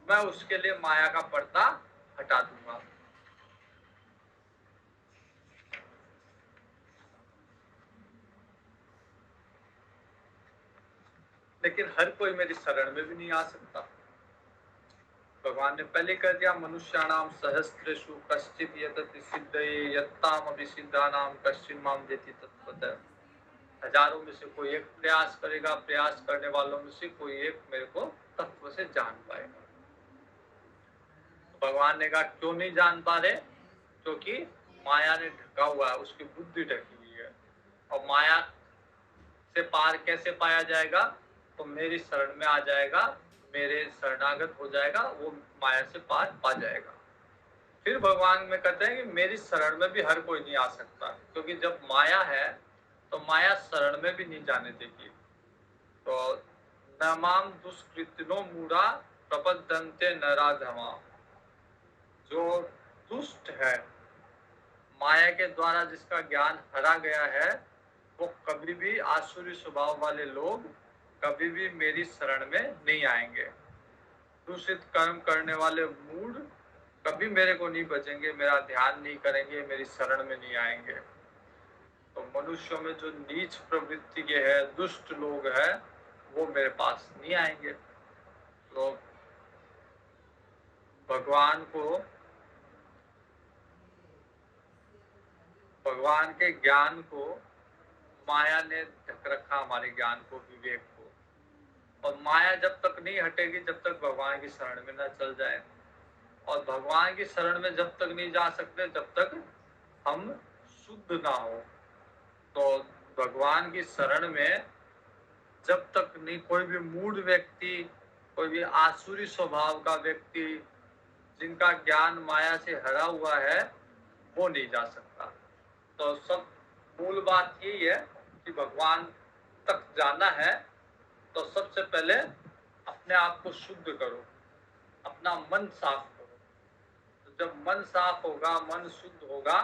मैं उसके लिए माया का पर्दा हटा दूंगा। लेकिन हर कोई मेरी शरण में भी नहीं आ सकता। भगवान ने पहले कर दिया मनुष्याणाम सहस्त्रेषु कश्चित यतति सिद्धये यत्ताम अभिसिद्धानाम कश्चिन माम देति तत्पतः, हजारों में से कोई एक प्रयास करेगा, प्रयास करने वालों में से कोई एक मेरे को तत्व से जान पाएगा। तो भगवान ने कहा क्यों नहीं जान पा रहे? क्योंकि माया ने ढका हुआ है, उसकी बुद्धि ढकी हुई है। और माया से पार कैसे पाया जाएगा? तो मेरी शरण में आ जाएगा, मेरे शरणागत हो जाएगा, वो माया से पार पा जाएगा। फिर भगवान में कहते हैं कि मेरी शरण में भी हर कोई नहीं आ सकता, क्योंकि जब माया है तो माया शरण में भी नहीं जाने देगी। तो नमाम दुष्कृतिनो मूढ़ा प्रपद्यन्ते नराधमा, जो दुष्ट है, माया के द्वारा जिसका ज्ञान हरा गया है, वो कभी भी, आसुरी स्वभाव वाले लोग कभी भी मेरी शरण में नहीं आएंगे। दूषित कर्म करने वाले मूढ़ कभी मेरे को नहीं बचेंगे, मेरा ध्यान नहीं करेंगे, मेरी शरण में नहीं आएंगे। तो मनुष्यों में जो नीच प्रवृत्ति के है, दुष्ट लोग हैं, वो मेरे पास नहीं आएंगे। तो भगवान को, भगवान के ज्ञान को माया ने ढक रखा, हमारे ज्ञान को, विवेक को। और माया जब तक नहीं हटेगी जब तक भगवान की शरण में न चल जाए। और भगवान की शरण में जब तक नहीं जा सकते जब तक हम शुद्ध ना हो। तो भगवान की शरण में जब तक नहीं कोई भी मूढ़ व्यक्ति, कोई भी आसुरी स्वभाव का व्यक्ति जिनका ज्ञान माया से हरा हुआ है वो नहीं जा सकता। तो सब मूल बात यही है कि भगवान तक जाना है तो सबसे पहले अपने आप को शुद्ध करो, अपना मन साफ करो। तो जब मन साफ होगा, मन शुद्ध होगा,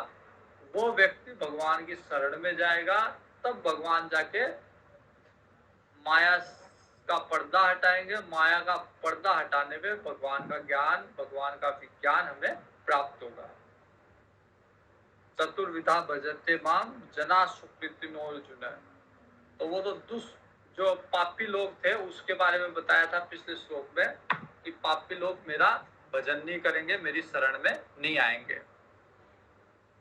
वो व्यक्ति भगवान की शरण में जाएगा, तब भगवान जाके माया का पर्दा हटाएंगे। माया का पर्दा हटाने में भगवान का ज्ञान, भगवान का विज्ञान हमें प्राप्त होगा। चतुर्विधा भजते माम जना सुकृतिनो अर्जुन। तो वो तो जो पापी लोग थे उसके बारे में बताया था पिछले श्लोक में कि पापी लोग मेरा भजन नहीं करेंगे, मेरी शरण में नहीं आएंगे।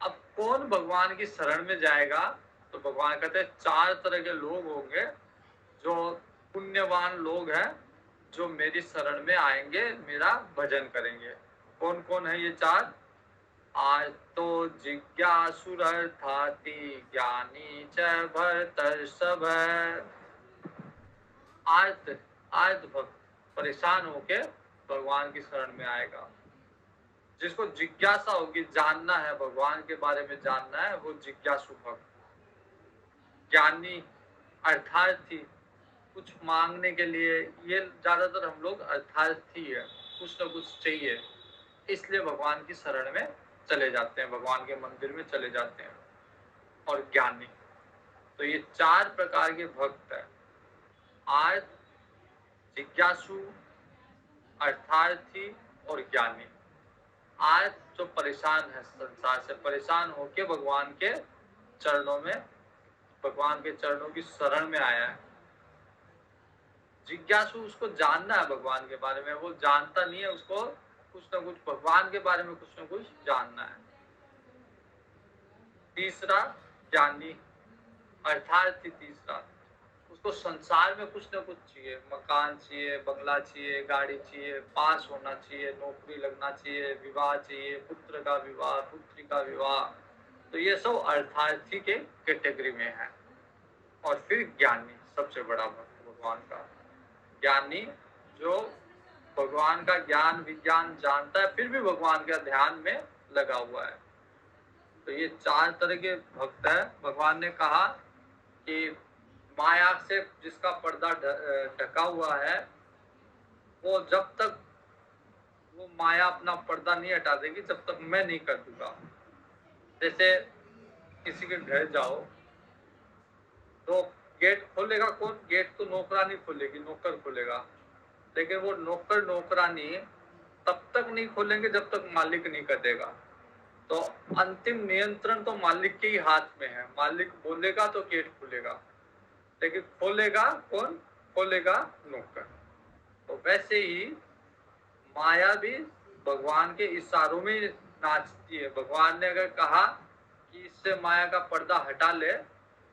अब कौन भगवान की शरण में जाएगा? तो भगवान कहते हैं 4 तरह के लोग होंगे जो पुण्यवान लोग हैं, जो मेरी शरण में आएंगे, मेरा भजन करेंगे। कौन कौन है ये 4? आज तो जिज्ञासुरर्थाति ज्ञानी च भरतर्षभ। आर्त भक्त परेशान होके भगवान की शरण में आएगा। जिसको जिज्ञासा होगी, जानना है, भगवान के बारे में जानना है, वो जिज्ञासु भक्त। ज्ञानी अर्थार्थी, कुछ मांगने के लिए, ये ज्यादातर हम लोग अर्थार्थी है, कुछ ना कुछ चाहिए, इसलिए भगवान की शरण में चले जाते हैं, भगवान के मंदिर में चले जाते हैं। और ज्ञानी, तो ये 4 प्रकार के भक्त है। आर्त, जिज्ञासु, अर्थार्थी और ज्ञानी। आर्त जो परेशान है, संसार से परेशान होके भगवान के चरणों में, भगवान के चरणों की शरण में आया है। जिज्ञासु, उसको जानना है भगवान के बारे में, वो जानता नहीं है, उसको कुछ ना कुछ भगवान के बारे में कुछ ना कुछ जानना है। तीसरा ज्ञानी, अर्थार्थी तीसरा, उसको संसार में कुछ ना कुछ चाहिए, मकान चाहिए, बंगला चाहिए, गाड़ी चाहिए, पास होना चाहिए, नौकरी लगना चाहिए, विवाह चाहिए, पुत्र का विवाह, पुत्री का विवाह। तो ये सब अर्थार्थी के कैटेगरी में है। और फिर ज्ञानी, सबसे बड़ा भक्त भगवान का। ज्ञानी जो भगवान का ज्ञान विज्ञान जानता है, फिर भी भगवान का ध्यान में लगा हुआ है। तो ये 4 तरह के भक्त है। भगवान ने कहा कि माया से जिसका पर्दा ढका हुआ है, वो जब तक वो माया अपना पर्दा नहीं हटा देगी जब तक मैं नहीं कर दूंगा। जैसे किसी के घर जाओ तो गेट खोलेगा कौन? गेट तो नौकरानी खोलेगी, नौकर खोलेगा। लेकिन वो नौकर नौकरानी तब तक नहीं खोलेंगे जब तक मालिक नहीं कर देगा। तो अंतिम नियंत्रण तो मालिक के ही हाथ में है। मालिक बोलेगा तो गेट खुलेगा, लेकिन खोलेगा कौन? खोलेगा नौकर। तो वैसे ही माया भी भगवान के इशारों में नाचती है। भगवान ने अगर कहा कि इससे माया का पर्दा हटा ले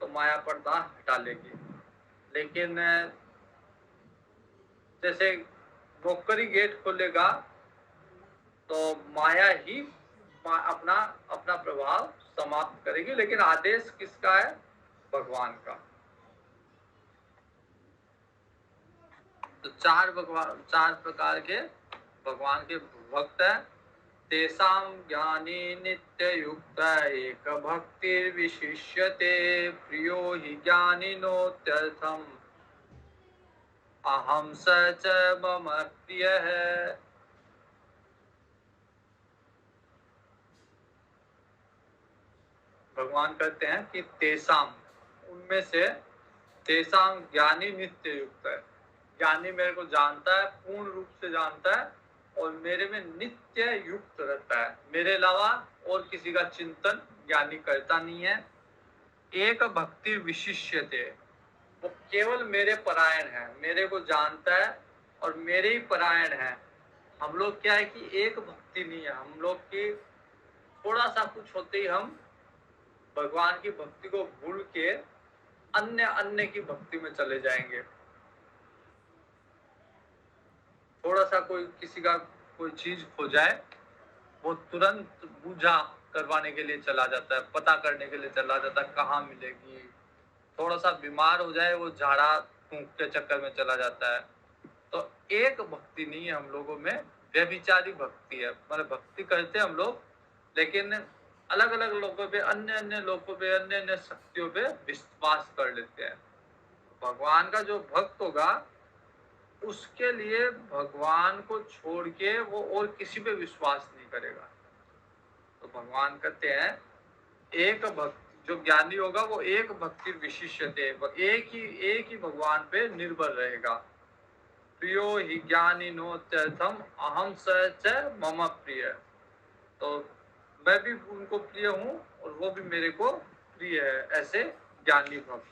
तो माया पर्दा हटा लेगी। लेकिन जैसे नौकरी गेट खोलेगा तो माया ही अपना प्रभाव समाप्त करेगी, लेकिन आदेश किसका है? भगवान का। तो 4 प्रकार के भगवान के भक्त हैं। तेषां ज्ञानी नित्य युक्त एक भक्ति विशिष्यते प्रियो हि ज्ञानिनोत्यर्थम अहम स च मम प्रियः। भगवान कहते हैं कि तेषाम, उनमें से, तेषाम ज्ञानी नित्य युक्त है। ज्ञानी मेरे को जानता है, पूर्ण रूप से जानता है और मेरे में नित्य युक्त रहता है। मेरे अलावा और किसी का चिंतन ज्ञानी करता नहीं है। एक भक्ति विशिष्यते, वो केवल मेरे परायण है, मेरे को जानता है और मेरे ही परायण है। हम लोग क्या है कि एक भक्ति नहीं है, हम लोग की थोड़ा सा कुछ होते ही हम भगवान की भक्ति को भूल के अन्य की भक्ति में चले जाएंगे। थोड़ा सा कोई किसी का कोई चीज खो जाए वो तुरंत पूजा करवाने के लिए चला जाता है, पता करने के लिए चला जाता है कहाँ मिलेगी। थोड़ा-सा बीमार हो जाए वो झाड़ा फूँक के चक्कर में चला जाता है। तो एक भक्ति नहीं है हम लोगों में, व्यभिचारी भक्ति है। मतलब भक्ति करते हैं हम लोग, लेकिन अलग-अलग लोगों पे, अन्य-अन्य लोगों पे, अन्य-अन्य शक्तियों पे विश्वास कर लेते हैं। भगवान का जो भक्त होगा, उसके लिए भगवान को छोड़ के वो और किसी पे विश्वास नहीं करेगा। तो भगवान कहते हैं, एक भक्त जो ज्ञानी होगा वो एक भक्ति विशिष्यते, वो एक ही भगवान पे निर्भर रहेगा। प्रियो हि ज्ञानिनो त्यर्थम अहम स च मम प्रिय। तो मैं भी उनको प्रिय हूँ और वो भी मेरे को प्रिय है, ऐसे ज्ञानी भक्त।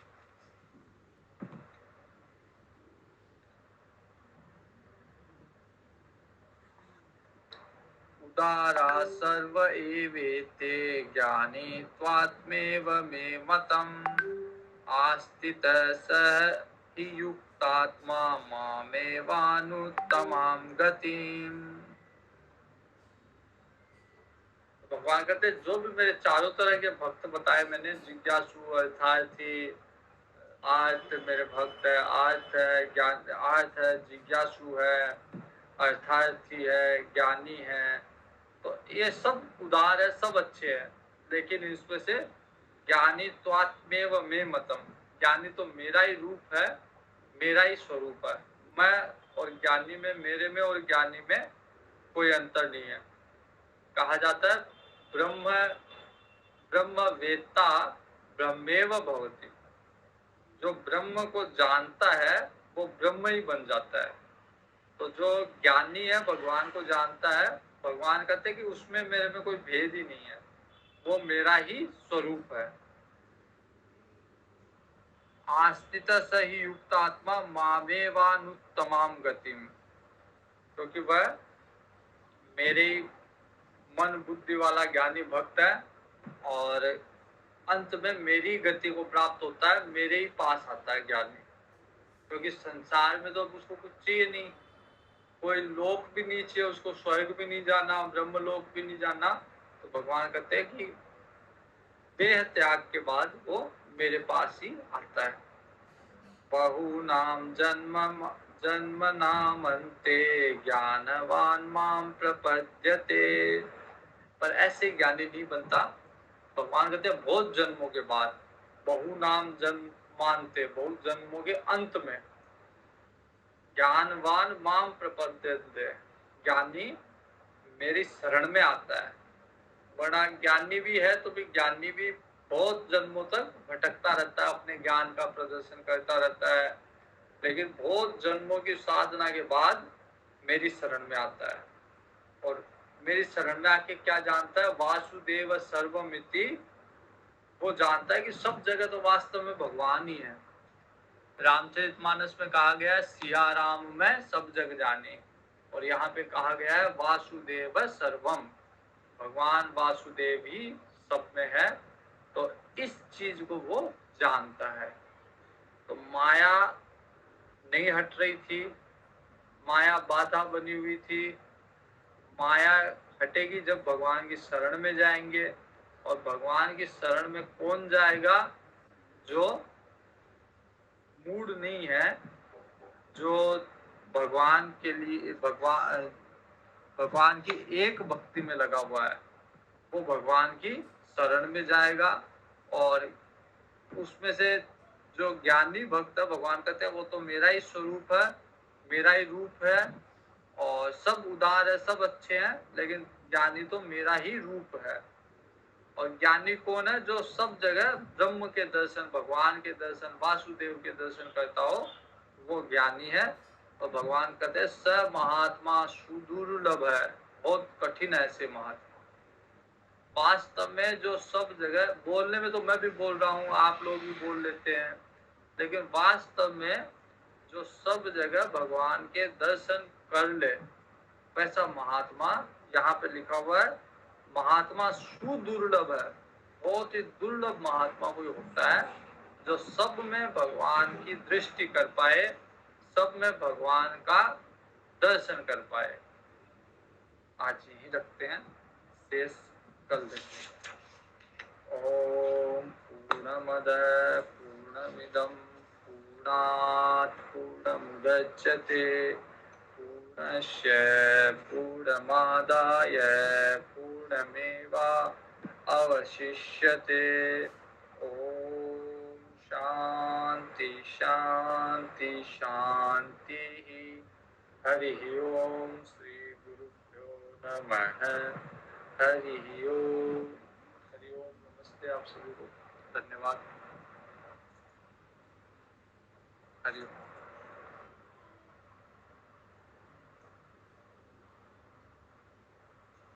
उदारा सर्व एवेते ज्ञानी त्वात्मेव मे मतम् आस्थितः सः हि युक्तात्मा मामेवानुत्तमां गतिम्। भगवान कहते हैं, जो भी मेरे चारों तरह के भक्त बताए मैंने, जिज्ञासु, अर्थार्थी, आर्थ मेरे भक्त है, आर्थ है, ज्ञान आर्थ है, जिज्ञासु है, अर्थार्थी है, ज्ञानी है, तो ये सब उदार है, सब अच्छे हैं। लेकिन इसमें से ज्ञानी त्वात्मेव मे मतम, ज्ञानी तो मेरा ही रूप है, मेरा ही स्वरूप है। मैं और ज्ञानी में, मेरे में और ज्ञानी में कोई अंतर नहीं है। कहा जाता है ब्रह्म ब्रह्म वेत्ता ब्रह्मेव भवति। जो ब्रह्म को जानता है वो ब्रह्म ही बन जाता है। तो जो ज्ञानी है, भगवान को जानता है, भगवान कहते हैं कि उसमें मेरे में कोई भेद ही नहीं है, वो मेरा ही स्वरूप है। आस्थित सही युक्त आत्मा मामेवानुत्तमाम गतिम, क्योंकि वह मेरे मन बुद्धि वाला ज्ञानी भक्त है और अंत में मेरी गति को प्राप्त होता है, मेरे ही पास आता है ज्ञानी। क्योंकि संसार में तो उसको कुछ चाहिए नहीं, कोई लोक भी नहीं चाहिए उसको, स्वर्ग भी नहीं जाना, ब्रह्म लोक भी नहीं जाना। तो भगवान कहते हैं कि देह त्याग के बाद वो मेरे पास ही आता है। बहुनाम जन्म नामन्ते ज्ञानवान माम प्रपद्यते। पर ऐसे ज्ञानी नहीं बनता। भगवान कहते हैं बहुत जन्मों के बाद, बहुनाम जन्म मानते, बहुत जन्मों के अंत में ज्ञानवान माम प्रपद्यते, ज्ञानी मेरी शरण में आता है। बड़ा ज्ञानी भी है तो भी ज्ञानी भी बहुत जन्मों तक भटकता रहता है, अपने ज्ञान का प्रदर्शन करता रहता है, लेकिन बहुत जन्मों की साधना के बाद मेरी शरण में आता है। और मेरी शरण में आके क्या जानता है, वासुदेव सर्वमिति, वो जानता है कि सब जगह तो वास्तव में भगवान ही है। रामचरितमानस में कहा गया है सिया राम में सब जग जाने, और यहाँ पे कहा गया है वासुदेव सर्वम, भगवान वासुदेव ही सब में है। तो इस चीज को वो जानता है। तो माया नहीं हट रही थी, माया बाधा बनी हुई थी। माया हटेगी जब भगवान की शरण में जाएंगे। और भगवान की शरण में कौन जाएगा? जो मूड नहीं है, जो भगवान के लिए भगवान की एक भक्ति में लगा हुआ है, वो भगवान की शरण में जाएगा। और उसमें से जो ज्ञानी भक्त है, भगवान कहते हैं वो तो मेरा ही स्वरूप है, मेरा ही रूप है, और सब उदार है, सब अच्छे हैं, लेकिन ज्ञानी तो मेरा ही रूप है। और ज्ञानी कौन है? जो सब जगह ब्रह्म के दर्शन, भगवान के दर्शन, वासुदेव के दर्शन करता हो, वो ज्ञानी है। और भगवान कहते हैं स महात्मा सुदुर्लभ है, बहुत कठिन है ऐसे महात्मा। वास्तव में जो सब जगह, बोलने में तो मैं भी बोल रहा हूँ, आप लोग भी बोल लेते हैं, लेकिन वास्तव में जो सब जगह भगवान के दर्शन कर ले, वैसा महात्मा यहाँ पे लिखा हुआ है, महात्मा सुदुर्लभ है। बहुत ही दुर्लभ महात्मा कोई होता है जो सब में भगवान की दृष्टि कर पाए, सब में भगवान का दर्शन कर पाए। आज यही रखते हैं। शेष कल देखेंगे। ओम पूर्णमद पूर्णमिदं पूर्णात् पूर्णमुदच्यते पूर्णस्य पूर्णमादाय पूर्णमेवा अवशिष्यते। ओम शांति शांति शांति। हरि ओम श्री गुरुभ्यो नमः। हरि ओम। हरि ओम। नमस्ते आप सभी को। धन्यवाद। हरि ओम।